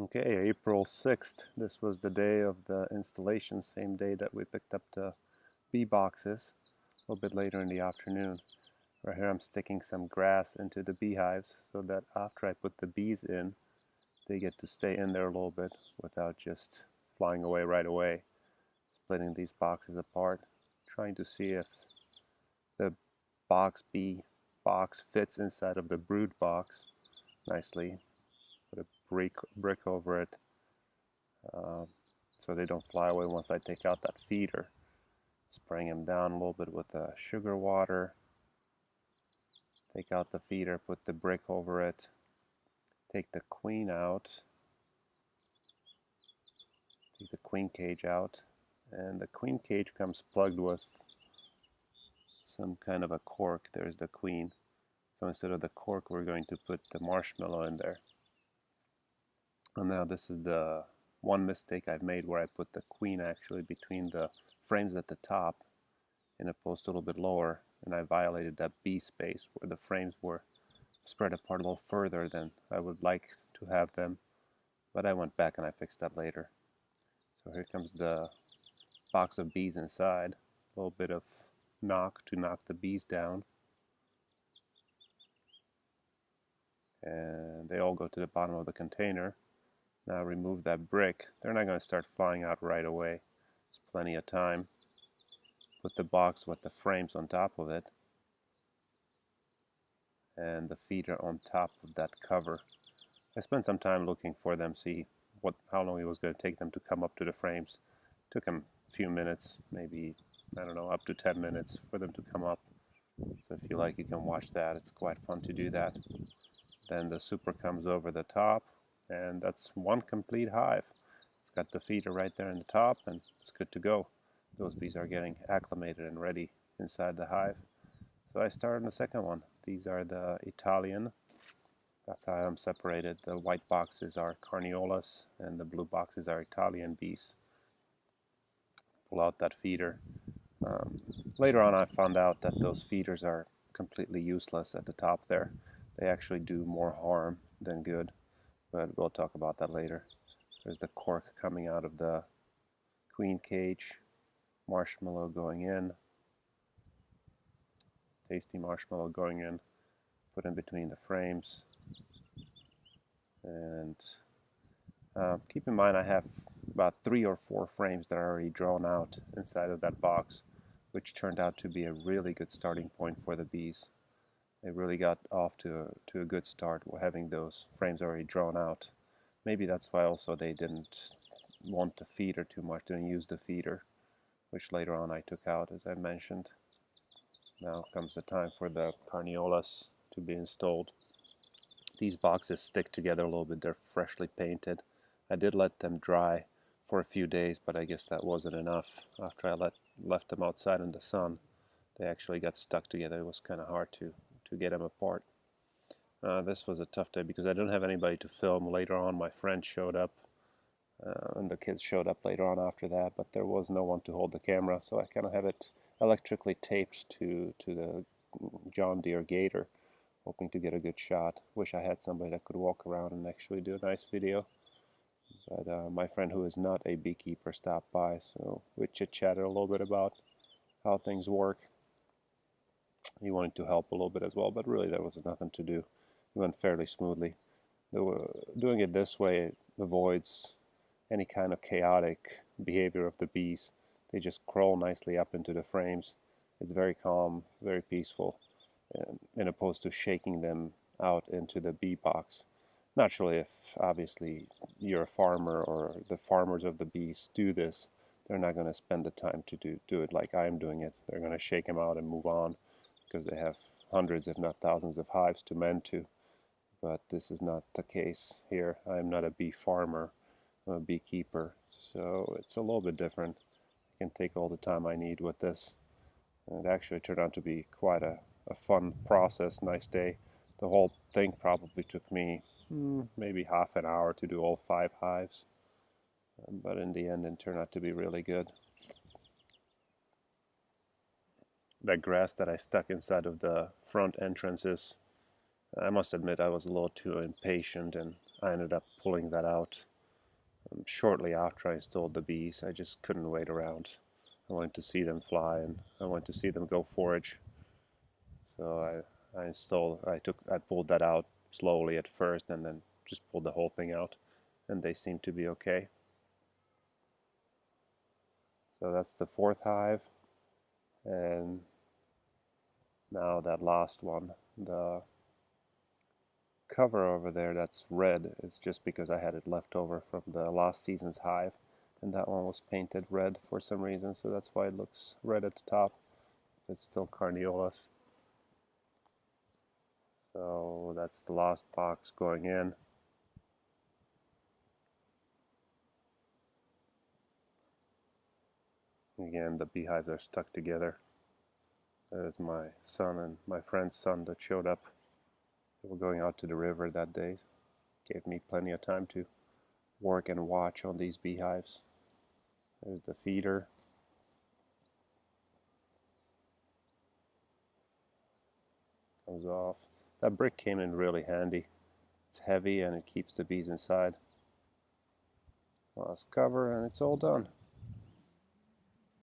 Okay, April 6th. This was the day of the installation, same day that we picked up the bee boxes, a little bit later in the afternoon. Right here I'm sticking some grass into the beehives so that after I put the bees in, they get to stay in there a little bit without just flying away right away. Splitting these boxes apart, trying to see if the bee box fits inside of the brood box nicely. Put a brick over it uh, so they don't fly away once I take out that feeder. Spraying them down a little bit with the sugar water. Take out the feeder, put the brick over it. Take the queen out. Take the queen cage out. And the queen cage comes plugged with some kind of a cork. There's the queen. So instead of the cork, we're going to put the marshmallow in there. And now this is the one mistake I've made where I put the queen actually between the frames at the top in a post a little bit lower, and I violated that bee space where the frames were spread apart a little further than I would like to have them, but I went back and I fixed that later. So here comes the box of bees inside, a little bit of knock to knock the bees down, and they all go to the bottom of the container. Now remove that brick. They're not going to start flying out right away. There's plenty of time. Put the box with the frames on top of it and the feeder on top of that cover. I spent some time looking for them, see how long it was going to take them to come up to the frames. It took them a few minutes, maybe, I don't know, up to 10 minutes for them to come up. So if you like, you can watch that. It's quite fun to do that. Then the super comes over the top, and that's one complete hive. It's got the feeder right there in the top, and it's good to go. Those bees are getting acclimated and ready inside the hive. So I started on the second one. These are the Italian. That's how I'm separated. The white boxes are Carniolas, and the blue boxes are Italian bees. Pull out that feeder. Later on I found out that those feeders are completely useless at the top there. They actually do more harm than good, but we'll talk about that later. There's the cork coming out of the queen cage, marshmallow going in, tasty marshmallow going in, put in between the frames. And keep in mind I have about 3 or 4 frames that are already drawn out inside of that box, which turned out to be a really good starting point for the bees. They really got off to a good start having those frames already drawn out. Maybe that's why also they didn't want the feeder too much, didn't use the feeder, which later on I took out, as I mentioned. Now comes the time for the Carniolas to be installed. These boxes stick together a little bit. They're freshly painted. I did let them dry for a few days, but I guess that wasn't enough. After I left them outside in the sun, they actually got stuck together. It was kind of hard to get them apart. This was a tough day because I didn't have anybody to film. Later on, my friend showed up, and the kids showed up later on after that, but there was no one to hold the camera, so I kind of have it electrically taped to the John Deere Gator, hoping to get a good shot. Wish I had somebody that could walk around and actually do a nice video. But my friend, who is not a beekeeper, stopped by, so we chit-chatted a little bit about how things work. He wanted to help a little bit as well, but really there was nothing to do. It went fairly smoothly. Doing it this way avoids any kind of chaotic behavior of the bees. They just crawl nicely up into the frames. It's very calm, very peaceful, in opposed to shaking them out into the bee box. Naturally, if obviously you're a farmer or the farmers of the bees do this, they're not going to spend the time to do it like I'm doing it. They're going to shake them out and move on because they have hundreds, if not thousands, of hives to mend to. But this is not the case here. I'm not a bee farmer, I'm a beekeeper, so it's a little bit different. I can take all the time I need with this. And it actually turned out to be quite a fun process, nice day. The whole thing probably took me maybe half an hour to do all 5 hives, but in the end it turned out to be really good. That grass that I stuck inside of the front entrances, I must admit I was a little too impatient and I ended up pulling that out shortly after I installed the bees. I just couldn't wait around. I wanted to see them fly, and I wanted to see them go forage. So I pulled that out slowly at first, and then just pulled the whole thing out, and they seem to be okay. So that's the fourth hive, and now that last one, the cover over there that's red is just because I had it left over from the last season's hive, and that one was painted red for some reason, so that's why it looks red at the top. It's still carniolas. So that's the last box going in. Again, the beehives are stuck together. There's my son and my friend's son that showed up. They were going out to the river that day. Gave me plenty of time to work and watch on these beehives. There's the feeder. Comes off. That brick came in really handy. It's heavy and it keeps the bees inside. Last cover and it's all done.